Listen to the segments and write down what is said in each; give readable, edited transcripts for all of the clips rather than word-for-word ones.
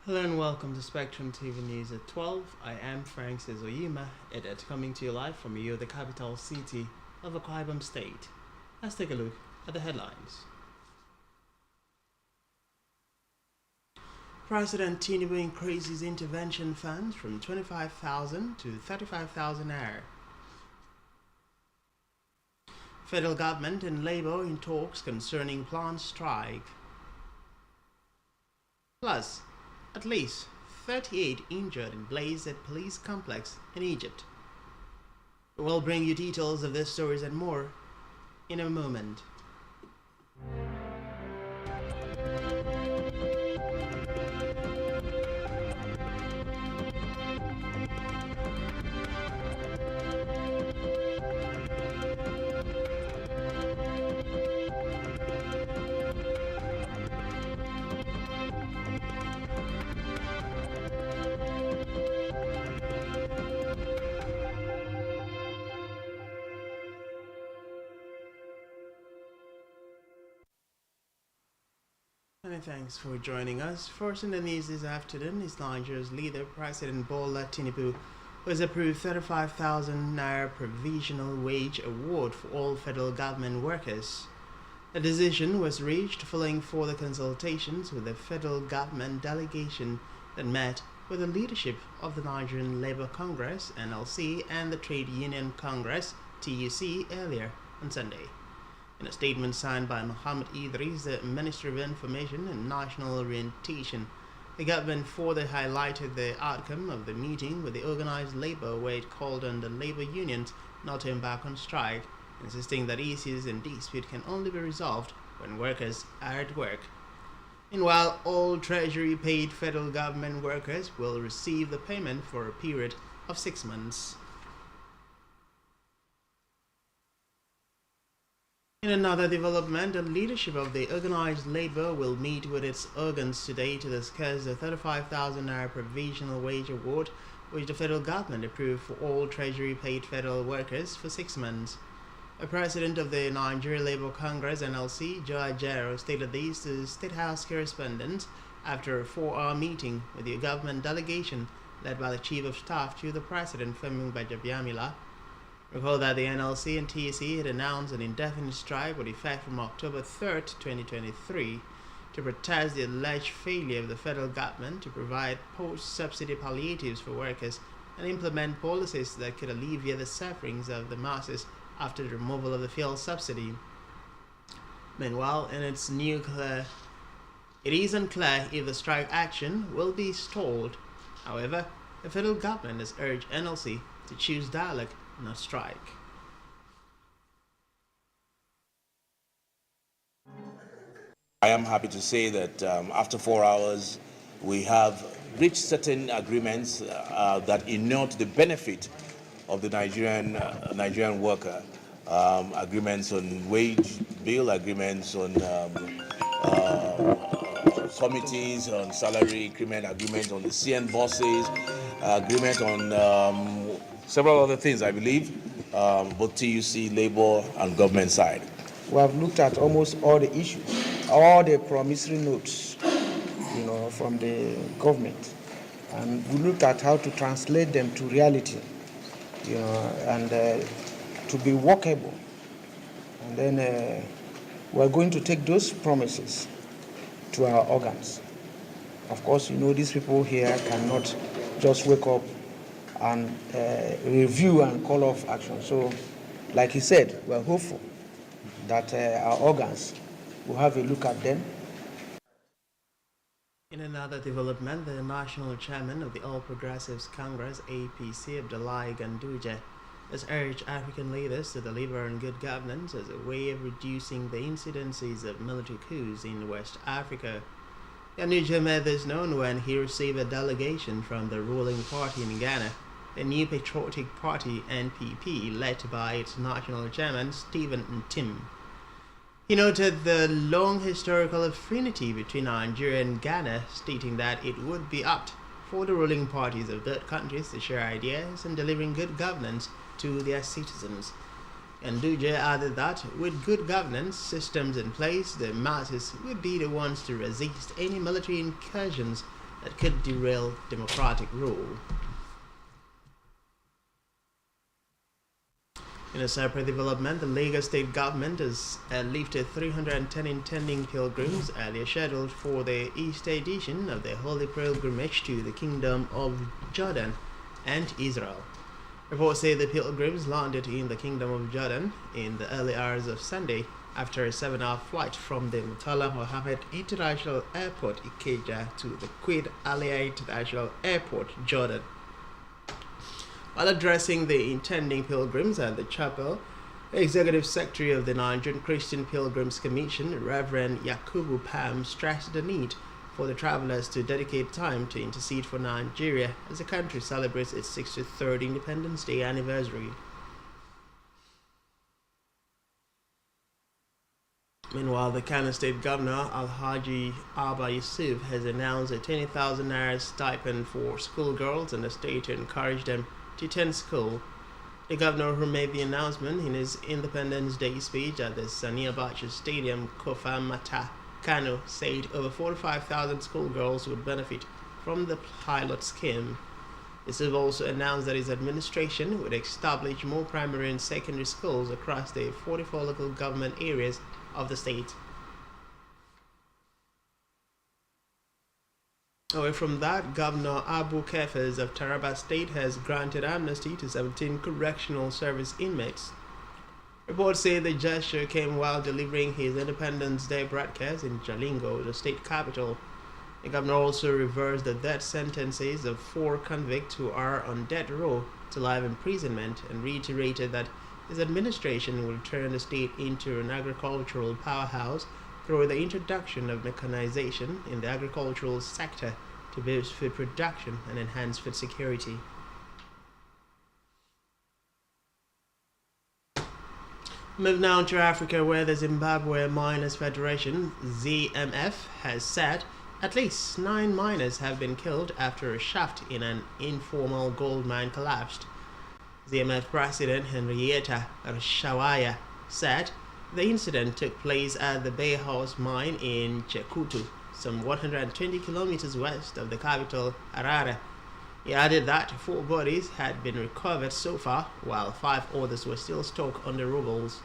Hello and welcome to Spectrum TV News at 12. I am Frank Sezoyima, editor, coming to you live from Rio, the capital city of Akwa Ibom State. Let's take a look at the headlines. President Tinubu increases intervention funds from 25,000 to 35,000 naira. Federal government and Labour in talks concerning planned strike. Plus, at least 38 injured in blaze at police complex in Egypt. We'll bring you details of these stories and more in a moment. Many thanks for joining us. First in the news this afternoon is Nigeria's leader, President Bola Tinubu, who has approved 35,000 naira provisional wage award for all federal government workers. The decision was reached following further consultations with the federal government delegation that met with the leadership of the Nigerian Labour Congress (NLC) and the Trade Union Congress (TUC) earlier on Sunday. In a statement signed by Muhammad Idris, the Minister of Information and National Orientation, the government further highlighted the outcome of the meeting with the organized labor, where it called on the labor unions not to embark on strike, insisting that issues and dispute can only be resolved when workers are at work. Meanwhile, all Treasury-paid federal government workers will receive the payment for a period of 6 months. In another development, the leadership of the organized labor will meet with its organs today to discuss the 35,000 naira provisional wage award, which the federal government approved for all Treasury-paid federal workers for 6 months. The president of the Nigeria Labour Congress (NLC), Joe Ajero, stated this to State House correspondents after a 4-hour meeting with the government delegation led by the Chief of Staff to the President, Femi Gbajabiamila. Recall that the NLC and TUC had announced an indefinite strike with effect from October 3, 2023, to protest the alleged failure of the federal government to provide post-subsidy palliatives for workers and implement policies that could alleviate the sufferings of the masses after the removal of the fuel subsidy. Meanwhile, it is unclear if the strike action will be stalled. However, the federal government has urged NLC to choose dialogue, not strike. I am happy to say that after 4 hours, we have reached certain agreements that inure to the benefit of the Nigerian worker. Agreements on wage bill, agreements on committees on salary increment, agreement on the CN bosses, agreement on several other things, I believe, both TUC, Labour, and government side. We have looked at almost all the issues, all the promissory notes, from the government, and we looked at how to translate them to reality, and to be workable. And then we're going to take those promises to our organs. Of course, these people here cannot just wake up and review and call off action. So, like he said, we're hopeful that our organs will have a look at them. In another development, the national chairman of the All Progressives Congress (APC), Abdullahi Ganduje, has urged African leaders to deliver on good governance as a way of reducing the incidences of military coups in West Africa. Ganduje made this known when he received a delegation from the ruling party in Ghana, the New Patriotic Party (NPP), led by its national chairman Stephen Ntim. He noted the long historical affinity between Nigeria and Ghana, stating that it would be apt for the ruling parties of both countries to share ideas and delivering good governance to their citizens. Ganduje added that with good governance systems in place, the masses would be the ones to resist any military incursions that could derail democratic rule. In a separate development, the Lagos state government has lifted 310 intending pilgrims earlier scheduled for the Easter edition of the Holy Pilgrimage to the Kingdom of Jordan and Israel. Reports say the pilgrims landed in the Kingdom of Jordan in the early hours of Sunday after a 7-hour flight from the Murtala Mohammed International Airport, Ikeja, to the Queen Alia International Airport, Jordan. While addressing the intending pilgrims at the chapel, the Executive Secretary of the Nigerian Christian Pilgrims Commission, Reverend Yakubu Pam, stressed the need for the travelers to dedicate time to intercede for Nigeria as the country celebrates its 63rd Independence Day anniversary. Meanwhile, the Kano State Governor Alhaji Abba Yusuf has announced a 20,000 naira stipend for schoolgirls in the state to encourage them to attend school. The governor, who made the announcement in his Independence Day speech at the Sani Abacha Stadium, Kofa Mata Kano, said over 45,000 schoolgirls would benefit from the pilot scheme. Yusuf also announced that his administration would establish more primary and secondary schools across the 44 local government areas of the state. Away from that, Governor Abu Kefes of Taraba State has granted amnesty to 17 correctional service inmates. Reports say the gesture came while delivering his Independence Day broadcast in Jalingo, the state capital. The governor also reversed the death sentences of 4 convicts who are on death row to life imprisonment and reiterated that his administration will turn the state into an agricultural powerhouse through the introduction of mechanization in the agricultural sector to boost food production and enhance food security. Move now to Africa, where the Zimbabwe Miners Federation, ZMF, has said at least 9 miners have been killed after a shaft in an informal gold mine collapsed. ZMF President Henrietta Rashawaya said the incident took place at the Bay House mine in Chekutu, some 120 kilometers west of the capital, Harare. He added that 4 bodies had been recovered so far, while 5 others were still stuck under rubbles.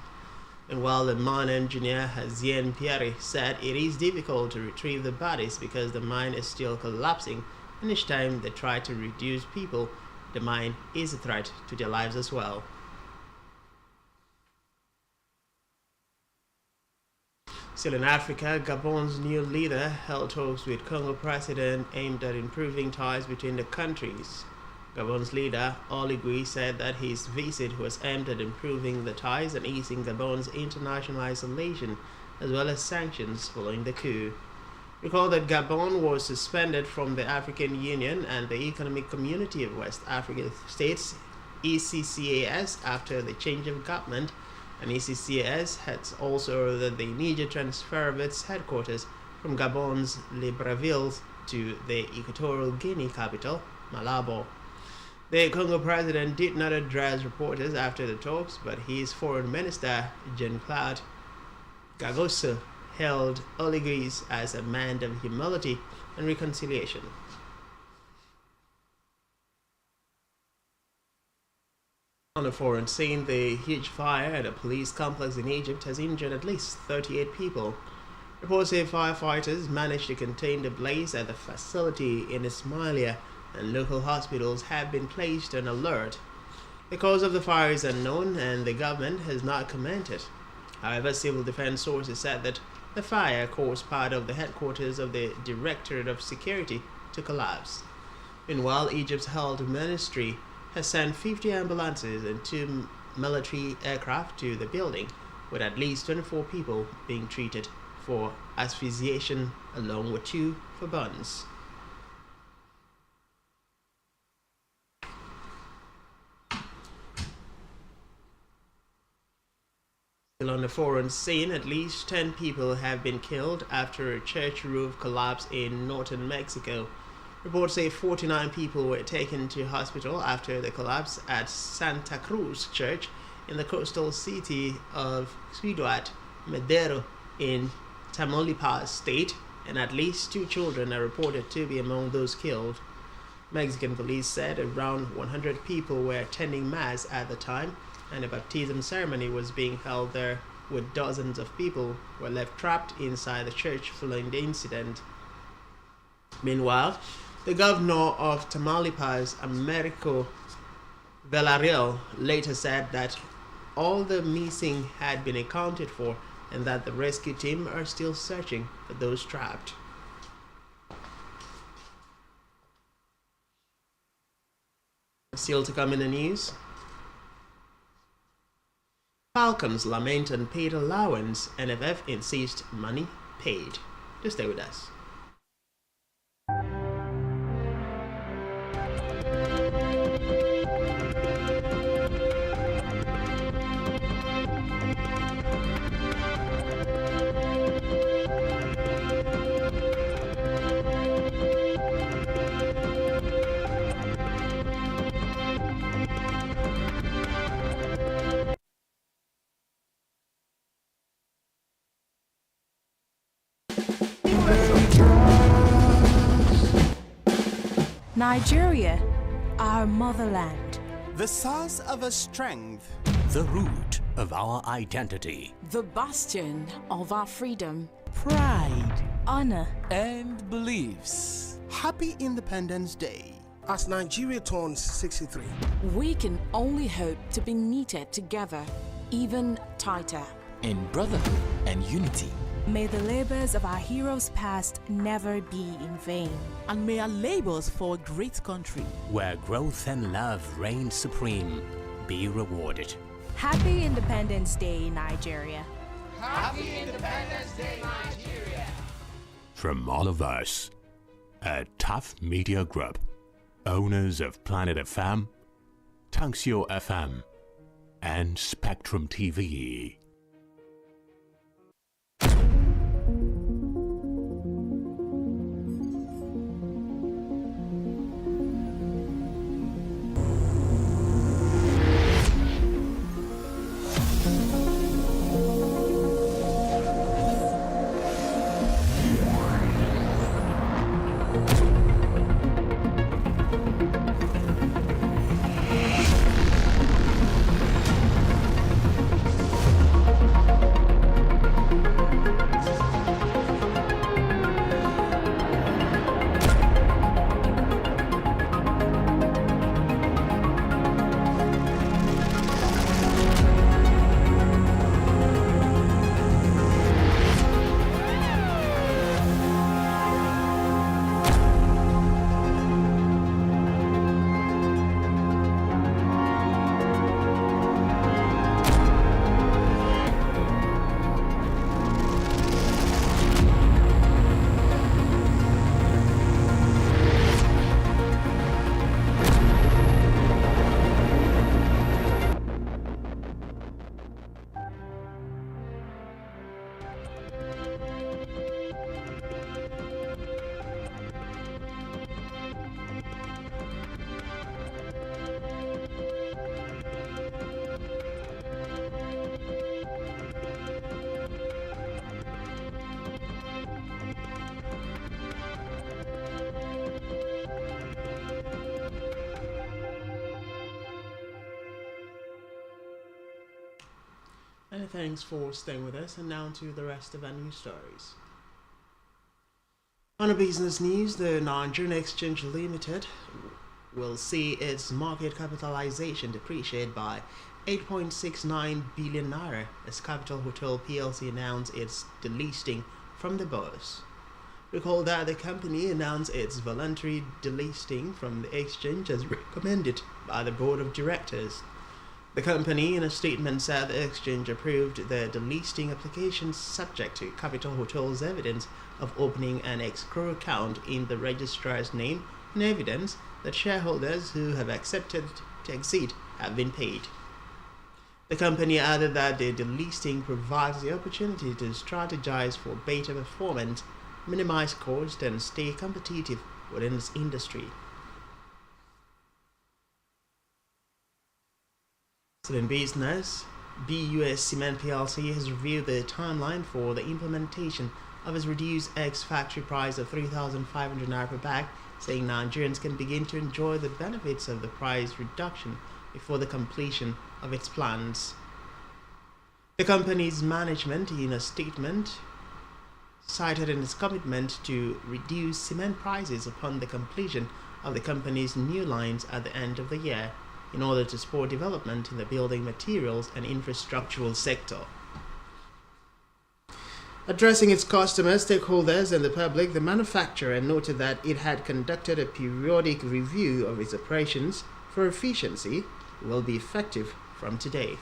And while the mine engineer Hazien Pierre said it is difficult to retrieve the bodies because the mine is still collapsing, and each time they try to reduce people, the mine is a threat to their lives as well. Still in Africa, Gabon's new leader held talks with Congo president aimed at improving ties between the countries. Gabon's leader, Oligui, said that his visit was aimed at improving the ties and easing Gabon's international isolation, as well as sanctions following the coup. Recall that Gabon was suspended from the African Union and the Economic Community of West African States, ECCAS, after the change of government, and ECCAS has also ordered the immediate transfer of its headquarters from Gabon's Libreville to the Equatorial Guinea capital, Malabo. The Congo president did not address reporters after the talks, but his foreign minister, Jean-Claude Gagoso, hailed Oligui as a man of humility and reconciliation. On the foreign scene, the huge fire at a police complex in Egypt has injured at least 38 people. Reports say firefighters managed to contain the blaze at the facility in Ismailia, and local hospitals have been placed on alert. The cause of the fire is unknown, and the government has not commented. However, civil defense sources said that the fire caused part of the headquarters of the Directorate of Security to collapse. Meanwhile, Egypt's health ministry has sent 50 ambulances and 2 military aircraft to the building, with at least 24 people being treated for asphyxiation, along with 2 for burns. Still on the foreign scene, at least 10 people have been killed after a church roof collapsed in northern Mexico. Reports say 49 people were taken to hospital after the collapse at Santa Cruz Church in the coastal city of Ciudad Madero in Tamaulipas State. and at least 2 children are reported to be among those killed. Mexican police said around 100 people were attending Mass at the time, and a baptism ceremony was being held there, with dozens of people were left trapped inside the church following the incident. Meanwhile, the governor of Tamaulipas, Americo Villarreal, later said that all the missing had been accounted for and that the rescue team are still searching for those trapped. Still to come in the news. Falcons lament unpaid allowance. NFF insists money paid. Just stay with us. Nigeria, our motherland. The source of our strength. The root of our identity. The bastion of our freedom. Pride, honor, And beliefs. Happy Independence Day. As Nigeria turns 63, We can only hope to be knitted together, even tighter. In brotherhood and unity. may the labors of our heroes past never be in vain. And may our labors for a great country, Where growth and love reign supreme, be rewarded. Happy Independence Day, Nigeria. From all of us at Tough Media Group, owners of Planet FM, Tunxio FM, and Spectrum TV. And thanks for staying with us, and now to the rest of our news stories. On a business news, the Nigerian Exchange Limited will see its market capitalization depreciate by 8.69 billion naira as Capital Hotel PLC announced its delisting from the bourse. Recall that the company announced its voluntary delisting from the exchange as recommended by the board of directors. The company, in a statement, said the exchange approved the delisting application subject to Capital Hotel's evidence of opening an escrow account in the registrar's name and evidence that shareholders who have accepted to exit have been paid. The company added that the delisting provides the opportunity to strategize for better performance, minimize costs, and stay competitive within this industry. Still in business, BUS Cement PLC has reviewed the timeline for the implementation of his reduced ex-factory price of 3,500 naira per bag, saying Nigerians can begin to enjoy the benefits of the price reduction before the completion of its plans. The company's management, in a statement, cited its commitment to reduce cement prices upon the completion of the company's new lines at the end of the year in order to support development in the building materials and infrastructural sector. Addressing its customers, stakeholders, and the public, the manufacturer noted that it had conducted a periodic review of its operations for efficiency will be effective from today.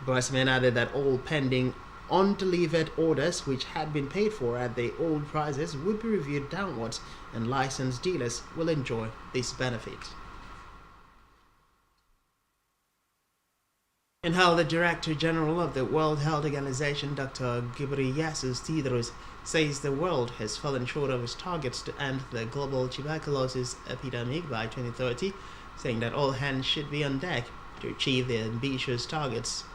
Bossman added that all pending undelivered orders which had been paid for at the old prices would be reviewed downwards, and licensed dealers will enjoy this benefit. And how the Director General of the World Health Organization, Dr. Ghebreyesus Tedros, says the world has fallen short of its targets to end the global tuberculosis epidemic by 2030, saying that all hands should be on deck to achieve the ambitious targets.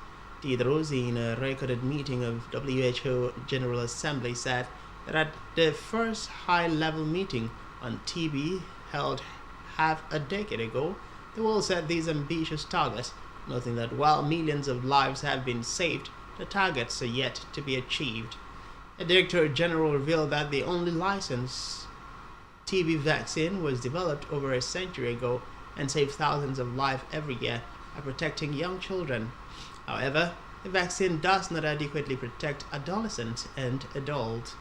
Tedros, in a recorded meeting of WHO General Assembly, said that at the first high-level meeting on TB held half a decade ago, the world set these ambitious targets, noting that while millions of lives have been saved, the targets are yet to be achieved. The Director General revealed that the only licensed TB vaccine was developed over a century ago and saves thousands of lives every year by protecting young children. However, the vaccine does not adequately protect adolescents and adults.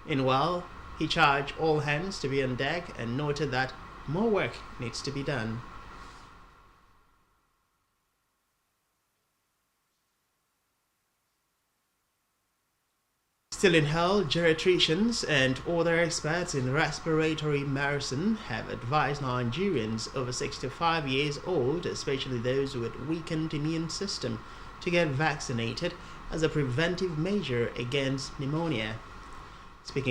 Meanwhile, he charged all hands to be on deck and noted that more work needs to be done. Still in health, geriatricians and other experts in respiratory medicine have advised Nigerians over 65 years old, especially those with weakened immune system, to get vaccinated as a preventive measure against pneumonia. Speaking